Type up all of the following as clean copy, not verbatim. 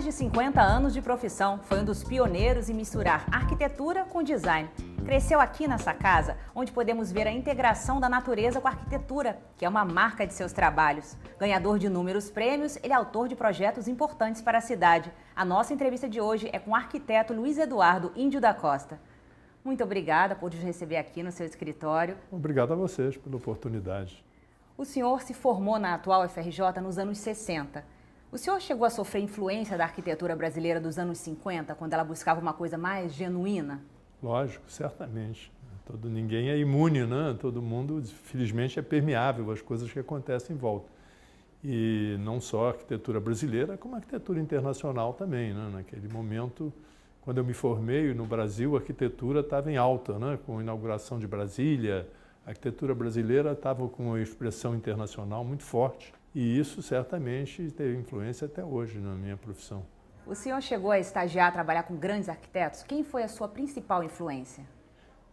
mais de 50 anos de profissão, foi um dos pioneiros em misturar arquitetura com design. Cresceu aqui nessa casa, onde podemos ver a integração da natureza com a arquitetura, que é uma marca de seus trabalhos. Ganhador de inúmeros prêmios, ele é autor de projetos importantes para a cidade. A nossa entrevista de hoje é com o arquiteto Luiz Eduardo Índio da Costa. Muito obrigada por nos receber aqui no seu escritório. Obrigado a vocês pela oportunidade. O senhor se formou na atual UFRJ nos anos 60. O senhor chegou a sofrer influência da arquitetura brasileira dos anos 50, quando ela buscava uma coisa mais genuína? Lógico, certamente. Ninguém é imune, né? Todo mundo, felizmente, é permeável às coisas que acontecem em volta. E não só a arquitetura brasileira, como a arquitetura internacional também, né? Naquele momento, quando eu me formei no Brasil, a arquitetura estava em alta, né? Com a inauguração de Brasília, a arquitetura brasileira estava com uma expressão internacional muito forte. E isso certamente teve influência até hoje na minha profissão. O senhor chegou a estagiar, a trabalhar com grandes arquitetos? Quem foi a sua principal influência?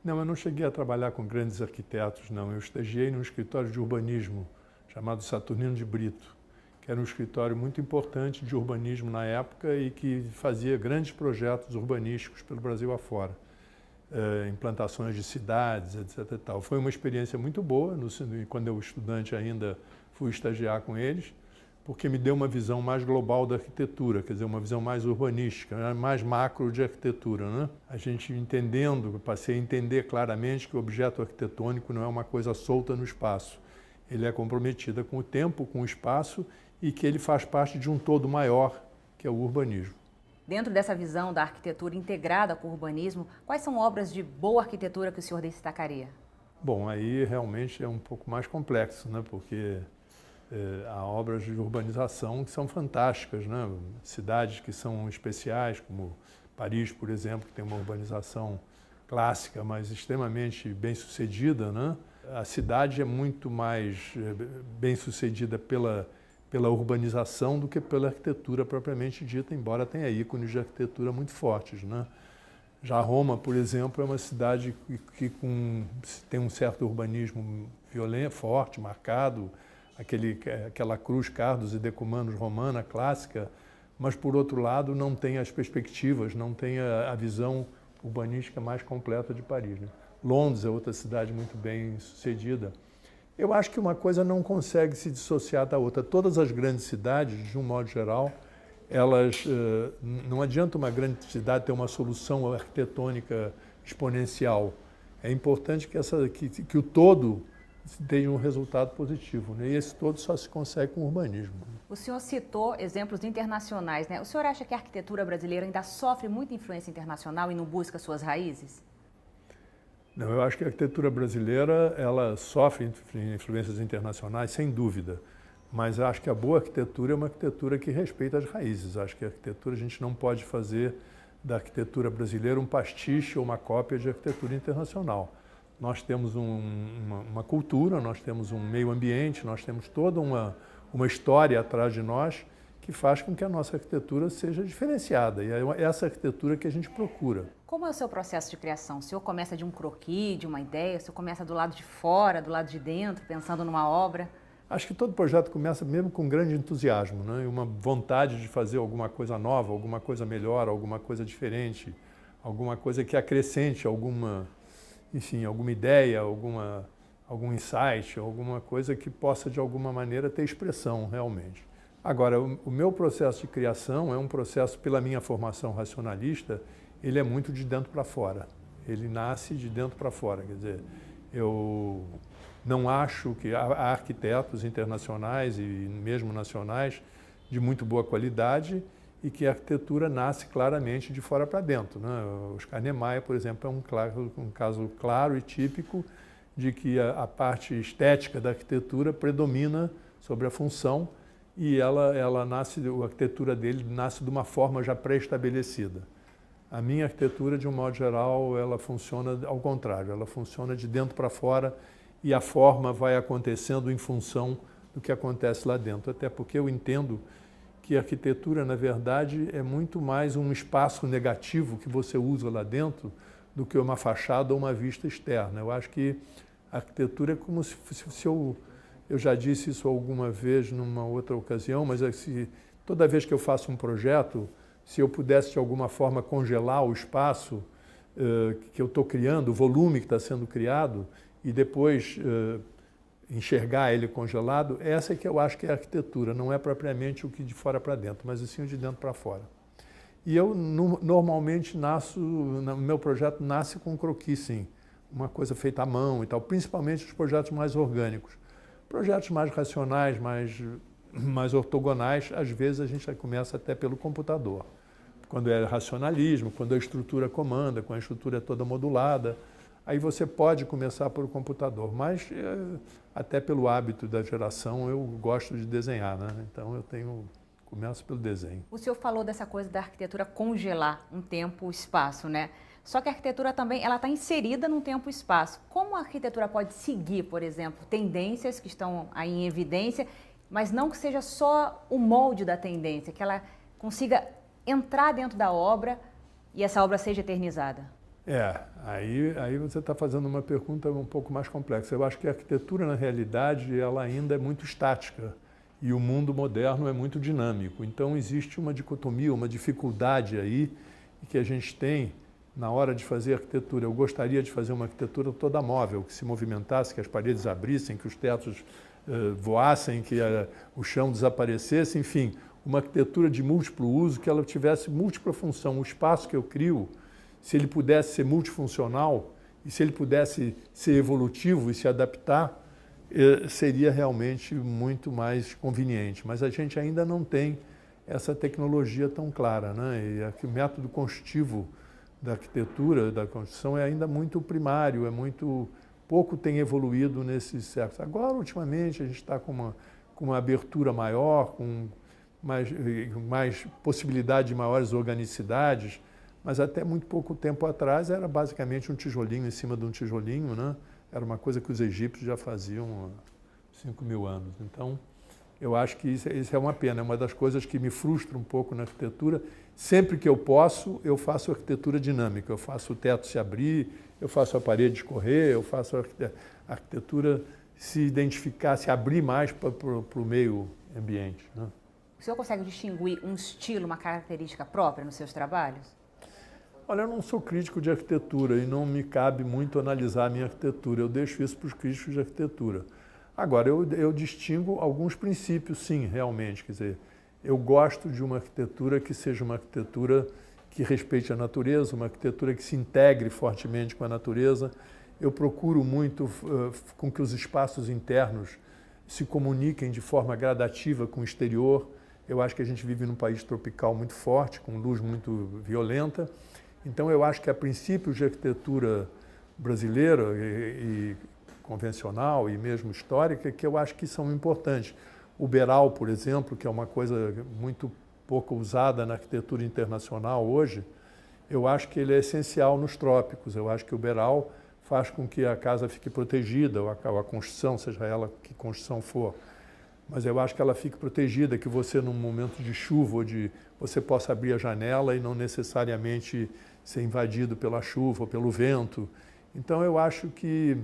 Não, eu não cheguei a trabalhar com grandes arquitetos, não. Eu estagiei num escritório de urbanismo chamado Saturnino de Brito, que era um escritório muito importante de urbanismo na época e que fazia grandes projetos urbanísticos pelo Brasil afora. Implantações de cidades, etc. e tal. Foi uma experiência muito boa, quando eu estudante ainda fui estagiar com eles, porque me deu uma visão mais global da arquitetura, quer dizer, uma visão mais urbanística, mais macro de arquitetura, né? A gente entendendo, passei a entender claramente que o objeto arquitetônico não é uma coisa solta no espaço. Ele é comprometido com o tempo, com o espaço e que ele faz parte de um todo maior, que é o urbanismo. Dentro dessa visão da arquitetura integrada com o urbanismo, quais são obras de boa arquitetura que o senhor destacaria? Bom, aí realmente é um pouco mais complexo, né? Porque há obras de urbanização que são fantásticas, né? Cidades que são especiais, como Paris, por exemplo, que tem uma urbanização clássica, mas extremamente bem-sucedida, né? A cidade é muito mais bem-sucedida pela urbanização do que pela arquitetura propriamente dita, embora tenha ícones de arquitetura muito fortes, né? Já Roma, por exemplo, é uma cidade que tem um certo urbanismo violento, forte, marcado, aquela cruz Cardos e Decumanus romana clássica, mas, por outro lado, não tem as perspectivas, não tem a visão urbanística mais completa de Paris, né? Londres é outra cidade muito bem sucedida. Eu acho que uma coisa não consegue se dissociar da outra. Todas as grandes cidades, de um modo geral, elas, não adianta uma grande cidade ter uma solução arquitetônica exponencial. É importante que o todo tenha um resultado positivo, né? E esse todo só se consegue com o urbanismo. O senhor citou exemplos internacionais, né? O senhor acha que a arquitetura brasileira ainda sofre muita influência internacional e não busca suas raízes? Não, eu acho que a arquitetura brasileira ela sofre influências internacionais, sem dúvida. Mas acho que a boa arquitetura é uma arquitetura que respeita as raízes. Acho que a arquitetura, a gente não pode fazer da arquitetura brasileira um pastiche ou uma cópia de arquitetura internacional. Nós temos uma cultura, nós temos um meio ambiente, nós temos toda uma história atrás de nós que faz com que a nossa arquitetura seja diferenciada. E é essa arquitetura que a gente procura. Como é o seu processo de criação? O senhor começa de um croquis, de uma ideia? O senhor começa do lado de fora, do lado de dentro, pensando numa obra? Acho que todo projeto começa mesmo com grande entusiasmo, né? E uma vontade de fazer alguma coisa nova, alguma coisa melhor, alguma coisa diferente, alguma coisa que acrescente alguma ideia, algum insight, alguma coisa que possa de alguma maneira ter expressão realmente. Agora, o meu processo de criação é um processo, pela minha formação racionalista, ele é muito de dentro para fora. Ele nasce de dentro para fora, quer dizer, eu não acho que há arquitetos internacionais e mesmo nacionais de muito boa qualidade e que a arquitetura nasce claramente de fora para dentro, né? O Oscar Niemeyer, por exemplo, é um caso claro e típico de que a parte estética da arquitetura predomina sobre a função e a arquitetura dele nasce de uma forma já pré-estabelecida. A minha arquitetura, de um modo geral, ela funciona ao contrário, ela funciona de dentro para fora e a forma vai acontecendo em função do que acontece lá dentro. Até porque eu entendo que a arquitetura, na verdade, é muito mais um espaço negativo que você usa lá dentro do que uma fachada ou uma vista externa. Eu acho que a arquitetura é como se eu já disse isso alguma vez numa outra ocasião, mas toda vez que eu faço um projeto, se eu pudesse de alguma forma congelar o espaço que eu estou criando, o volume que está sendo criado, e depois enxergar ele congelado, essa é que eu acho que é a arquitetura, não é propriamente o que de fora para dentro, mas sim o de dentro para fora. E eu normalmente no meu projeto nasce com croquis, sim, uma coisa feita à mão e tal, principalmente os projetos mais orgânicos. Projetos mais racionais, mais ortogonais, às vezes a gente começa até pelo computador. Quando é racionalismo, quando a estrutura comanda, quando a estrutura é toda modulada, aí você pode começar pelo computador, mas até pelo hábito da geração eu gosto de desenhar, né? Então começo pelo desenho. O senhor falou dessa coisa da arquitetura congelar um tempo e espaço, né? Só que a arquitetura também ela está inserida num tempo e espaço. Como a arquitetura pode seguir, por exemplo, tendências que estão aí em evidência, mas não que seja só o molde da tendência, que ela consiga entrar dentro da obra e essa obra seja eternizada? Aí você está fazendo uma pergunta um pouco mais complexa. Eu acho que a arquitetura, na realidade, ela ainda é muito estática e o mundo moderno é muito dinâmico. Então, existe uma dicotomia, uma dificuldade aí que a gente tem na hora de fazer arquitetura. Eu gostaria de fazer uma arquitetura toda móvel, que se movimentasse, que as paredes abrissem, que os tetos voassem, que o chão desaparecesse, enfim, uma arquitetura de múltiplo uso, que ela tivesse múltipla função. O espaço que eu crio, se ele pudesse ser multifuncional e se ele pudesse ser evolutivo e se adaptar, seria realmente muito mais conveniente. Mas a gente ainda não tem essa tecnologia tão clara, né? E o método construtivo da arquitetura, da construção, é ainda muito primário, pouco tem evoluído nesses séculos. Agora, ultimamente, a gente está com uma abertura maior, com mais possibilidade de maiores organicidades, mas até muito pouco tempo atrás era basicamente um tijolinho em cima de um tijolinho, né? Era uma coisa que os egípcios já faziam há 5.000 anos. Então, eu acho que isso é uma pena, é uma das coisas que me frustra um pouco na arquitetura. Sempre que eu posso, eu faço arquitetura dinâmica, eu faço o teto se abrir, eu faço a parede escorrer, eu faço a arquitetura se identificar, se abrir mais para o meio ambiente, né? O senhor consegue distinguir um estilo, uma característica própria nos seus trabalhos? Olha, eu não sou crítico de arquitetura e não me cabe muito analisar a minha arquitetura, eu deixo isso para os críticos de arquitetura. Agora, eu distingo alguns princípios, sim, realmente, quer dizer, eu gosto de uma arquitetura que seja uma arquitetura que respeite a natureza, uma arquitetura que se integre fortemente com a natureza. Eu procuro muito com que os espaços internos se comuniquem de forma gradativa com o exterior. Eu acho que a gente vive num país tropical muito forte, com luz muito violenta. Então, eu acho que há princípios de arquitetura brasileira e convencional e mesmo histórica que eu acho que são importantes. O Beral, por exemplo, que é uma coisa muito pouco usada na arquitetura internacional hoje, eu acho que ele é essencial nos trópicos. Eu acho que o Beral faz com que a casa fique protegida, ou a construção, seja ela que construção for. Mas eu acho que ela fique protegida, que você, num momento de chuva, você possa abrir a janela e não necessariamente ser invadido pela chuva ou pelo vento. Então, eu acho que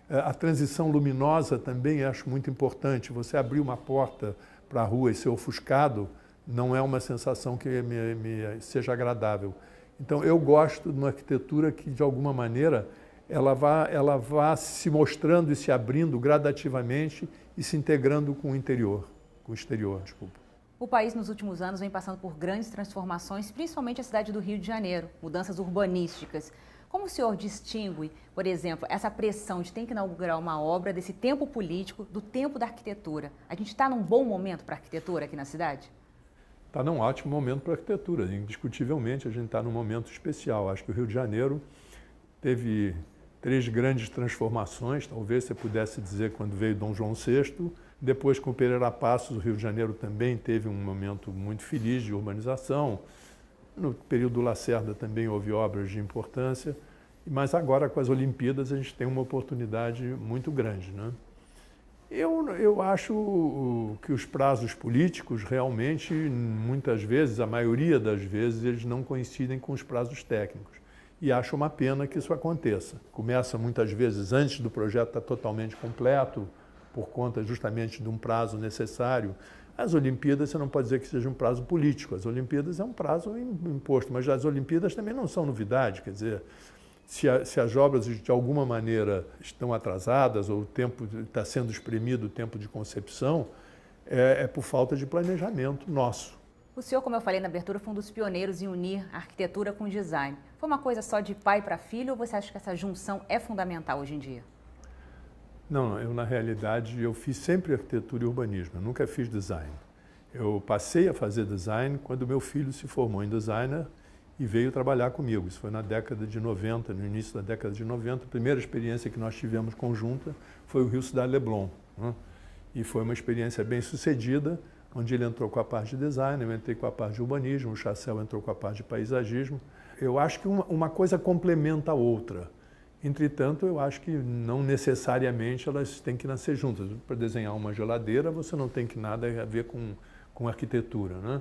a transição luminosa também acho muito importante. Você abrir uma porta para a rua e ser ofuscado não é uma sensação que me seja agradável. Então, eu gosto de uma arquitetura que, de alguma maneira, ela vá se mostrando e se abrindo gradativamente e se integrando com o interior, com o exterior, desculpa. O país, nos últimos anos, vem passando por grandes transformações, principalmente a cidade do Rio de Janeiro, mudanças urbanísticas. Como o senhor distingue, por exemplo, essa pressão de ter que inaugurar uma obra desse tempo político, do tempo da arquitetura? A gente está num bom momento para a arquitetura aqui na cidade? Está num ótimo momento para a arquitetura. Indiscutivelmente, a gente está num momento especial. Acho que o Rio de Janeiro teve 3 grandes transformações, talvez você pudesse dizer quando veio Dom João VI. Depois, com Pereira Passos, o Rio de Janeiro também teve um momento muito feliz de urbanização. No período do Lacerda também houve obras de importância, mas agora com as Olimpíadas a gente tem uma oportunidade muito grande, né? Eu acho que os prazos políticos realmente, muitas vezes, a maioria das vezes, eles não coincidem com os prazos técnicos. E acho uma pena que isso aconteça. Começa muitas vezes antes do projeto estar totalmente completo, por conta justamente de um prazo necessário. As Olimpíadas, você não pode dizer que seja um prazo político. As Olimpíadas é um prazo imposto, mas as Olimpíadas também não são novidade. Quer dizer, se as obras de alguma maneira estão atrasadas ou o tempo está sendo espremido, o tempo de concepção, é por falta de planejamento nosso. O senhor, como eu falei na abertura, foi um dos pioneiros em unir arquitetura com design. Foi uma coisa só de pai para filho ou você acha que essa junção é fundamental hoje em dia? Não, eu na realidade eu fiz sempre arquitetura e urbanismo, eu nunca fiz design. Eu passei a fazer design quando meu filho se formou em designer e veio trabalhar comigo. Isso foi na década de 90, no início da década de 90. A primeira experiência que nós tivemos conjunta foi o Rio Cidade Leblon, né? E foi uma experiência bem sucedida, onde ele entrou com a parte de design, eu entrei com a parte de urbanismo, o Chassel entrou com a parte de paisagismo. Eu acho que uma coisa complementa a outra. Entretanto, eu acho que não necessariamente elas têm que nascer juntas. Para desenhar uma geladeira, você não tem que nada a ver com arquitetura, né?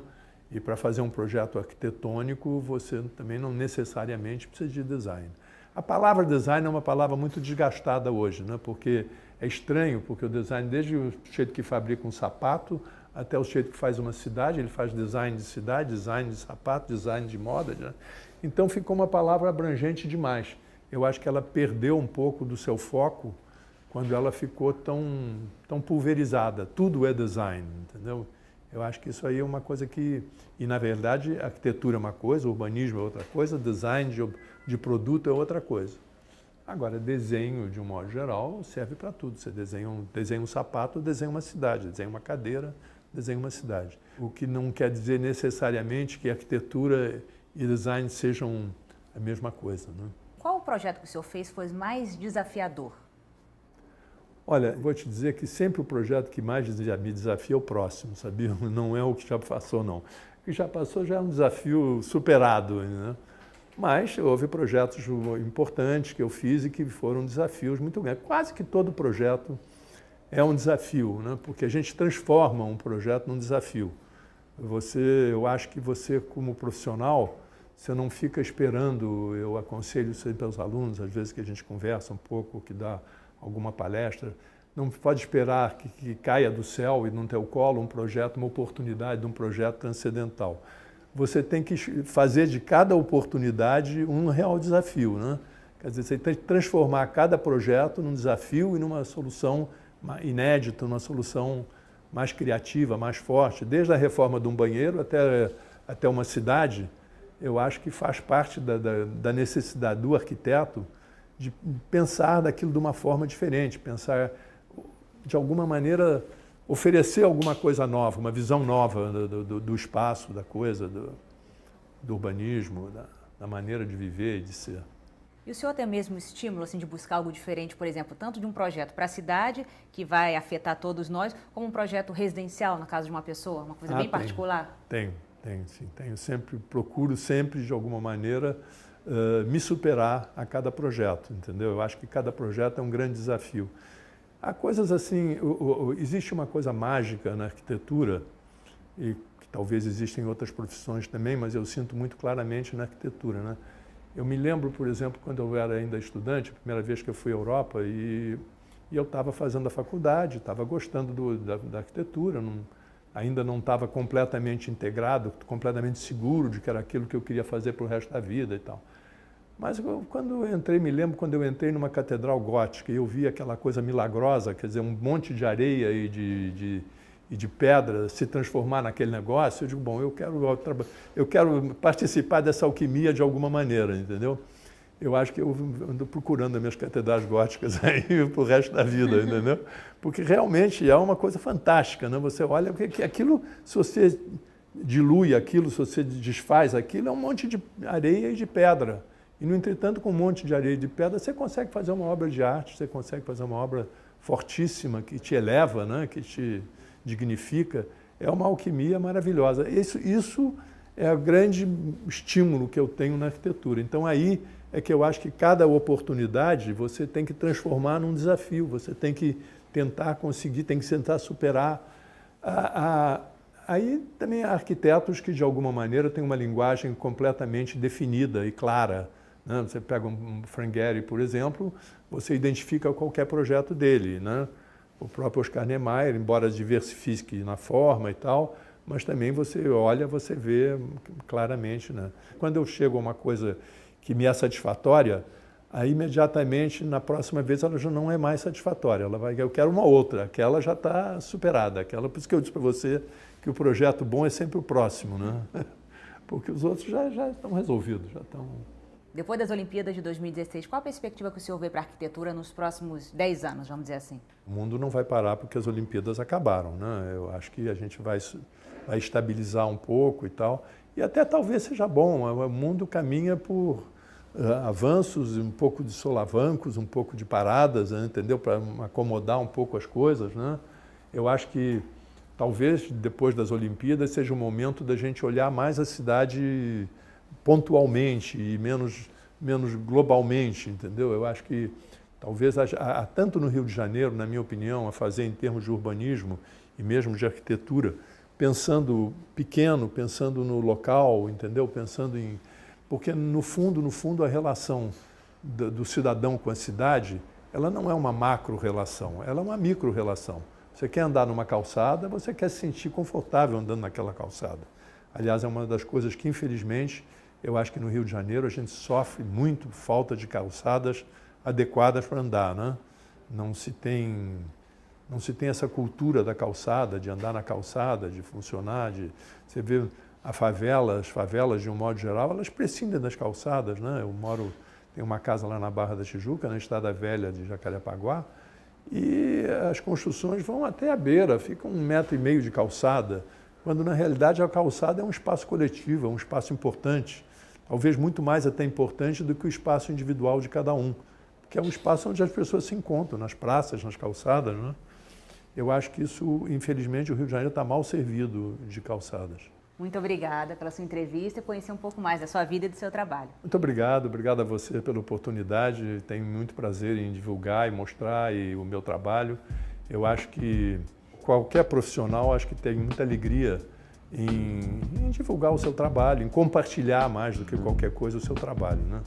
E para fazer um projeto arquitetônico, você também não necessariamente precisa de design. A palavra design é uma palavra muito desgastada hoje, né? Porque é estranho, porque o design, desde o jeito que fabrica um sapato até o jeito que faz uma cidade, ele faz design de cidade, design de sapato, design de moda, né? Então ficou uma palavra abrangente demais. Eu acho que ela perdeu um pouco do seu foco quando ela ficou tão pulverizada. Tudo é design, entendeu? Eu acho que isso aí é uma coisa que... E, na verdade, arquitetura é uma coisa, urbanismo é outra coisa, design de produto é outra coisa. Agora, desenho, de um modo geral, serve para tudo. Você desenha um sapato, desenha uma cidade, desenha uma cadeira, desenha uma cidade. O que não quer dizer necessariamente que arquitetura e design sejam a mesma coisa, né? Qual o projeto que o senhor fez foi mais desafiador? Olha, vou te dizer que sempre o projeto que mais me desafia é o próximo, sabia? Não é o que já passou, não. O que já passou já é um desafio superado, né? Mas houve projetos importantes que eu fiz e que foram desafios muito grandes. Quase que todo projeto é um desafio, né? Porque a gente transforma um projeto num desafio. Eu acho que você, como profissional, você não fica esperando, eu aconselho sempre aos alunos, às vezes que a gente conversa um pouco, que dá alguma palestra, não pode esperar que caia do céu e no teu colo um projeto, uma oportunidade de um projeto transcendental. Você tem que fazer de cada oportunidade um real desafio, né? Quer dizer, você tem que transformar cada projeto num desafio e numa solução inédita, uma solução mais criativa, mais forte. Desde a reforma de um banheiro até uma cidade, eu acho que faz parte da necessidade do arquiteto de pensar daquilo de uma forma diferente, pensar, de alguma maneira, oferecer alguma coisa nova, uma visão nova do espaço, da coisa, do urbanismo, da maneira de viver e de ser. E o senhor tem o mesmo estímulo assim, de buscar algo diferente, por exemplo, tanto de um projeto para a cidade, que vai afetar todos nós, como um projeto residencial, na casa de uma pessoa, uma coisa bem particular? Tenho, sim. Procuro sempre, de alguma maneira, me superar a cada projeto, entendeu? Eu acho que cada projeto é um grande desafio. Há coisas assim, existe uma coisa mágica na arquitetura, e que talvez exista em outras profissões também, mas eu sinto muito claramente na arquitetura, né? Eu me lembro, por exemplo, quando eu era ainda estudante, a primeira vez que eu fui à Europa, e eu estava fazendo a faculdade, estava gostando da arquitetura, ainda não estava completamente integrado, completamente seguro de que era aquilo que eu queria fazer para o resto da vida e tal. Mas quando eu entrei, me lembro quando eu entrei numa catedral gótica e eu vi aquela coisa milagrosa, quer dizer, um monte de areia e de pedra se transformar naquele negócio, eu digo, bom, eu quero participar dessa alquimia de alguma maneira, entendeu? Eu acho que eu ando procurando as minhas catedrais góticas aí para o resto da vida, entendeu? Porque realmente é uma coisa fantástica, né? Você olha, que aquilo, se você dilui aquilo, se você desfaz aquilo, é um monte de areia e de pedra. E, no entretanto, com um monte de areia e de pedra, você consegue fazer uma obra de arte, você consegue fazer uma obra fortíssima, que te eleva, né? Que te dignifica. É uma alquimia maravilhosa. Isso é o grande estímulo que eu tenho na arquitetura. Então, aí é que eu acho que cada oportunidade você tem que transformar num desafio, você tem que tentar conseguir, tem que tentar superar. Aí também há arquitetos que, de alguma maneira, têm uma linguagem completamente definida e clara, né? Você pega um Frank Gehry, por exemplo, você identifica qualquer projeto dele, né? o próprio Oscar Niemeyer, embora diversifique na forma e tal, mas também você olha, você vê claramente, né? Quando eu chego a uma coisa que me é satisfatória, aí imediatamente, na próxima vez, ela já não é mais satisfatória. Eu quero uma outra, aquela já está superada. Por isso que eu disse para você que o projeto bom é sempre o próximo, né? Porque os outros já estão resolvidos, já estão... Depois das Olimpíadas de 2016, qual a perspectiva que o senhor vê para a arquitetura nos próximos 10 anos, vamos dizer assim? O mundo não vai parar porque as Olimpíadas acabaram, né? Eu acho que a gente vai estabilizar um pouco e tal, e até talvez seja bom. O mundo caminha por avanços, um pouco de solavancos, um pouco de paradas, né? Entendeu? Para acomodar um pouco as coisas, né? Eu acho que talvez depois das Olimpíadas seja o momento da gente olhar mais a cidade pontualmente e menos globalmente, entendeu? Eu acho que talvez tanto no Rio de Janeiro, na minha opinião, a fazer em termos de urbanismo e mesmo de arquitetura, pensando pequeno, pensando no local, entendeu? Pensando em... Porque no fundo, a relação do cidadão com a cidade, ela não é uma macro-relação, ela é uma micro-relação. Você quer andar numa calçada, você quer se sentir confortável andando naquela calçada. Aliás, é uma das coisas que, infelizmente, eu acho que no Rio de Janeiro a gente sofre muito falta de calçadas adequadas para andar, né? Não se tem essa cultura da calçada, de andar na calçada, de funcionar, você vê as favelas de um modo geral, elas prescindem das calçadas, né? Tenho uma casa lá na Barra da Tijuca, na Estrada Velha de Jacarepaguá, e as construções vão até a beira, fica 1,5 metro de calçada, quando na realidade a calçada é um espaço coletivo, é um espaço importante, talvez muito mais até importante do que o espaço individual de cada um, que é um espaço onde as pessoas se encontram, nas praças, nas calçadas, né? Eu acho que isso, infelizmente, o Rio de Janeiro está mal servido de calçadas. Muito obrigada pela sua entrevista e conhecer um pouco mais da sua vida e do seu trabalho. Muito obrigado a você pela oportunidade. Tenho muito prazer em divulgar e mostrar o meu trabalho. Eu acho que qualquer profissional acho que tem muita alegria em divulgar o seu trabalho, em compartilhar mais do que qualquer coisa o seu trabalho, né?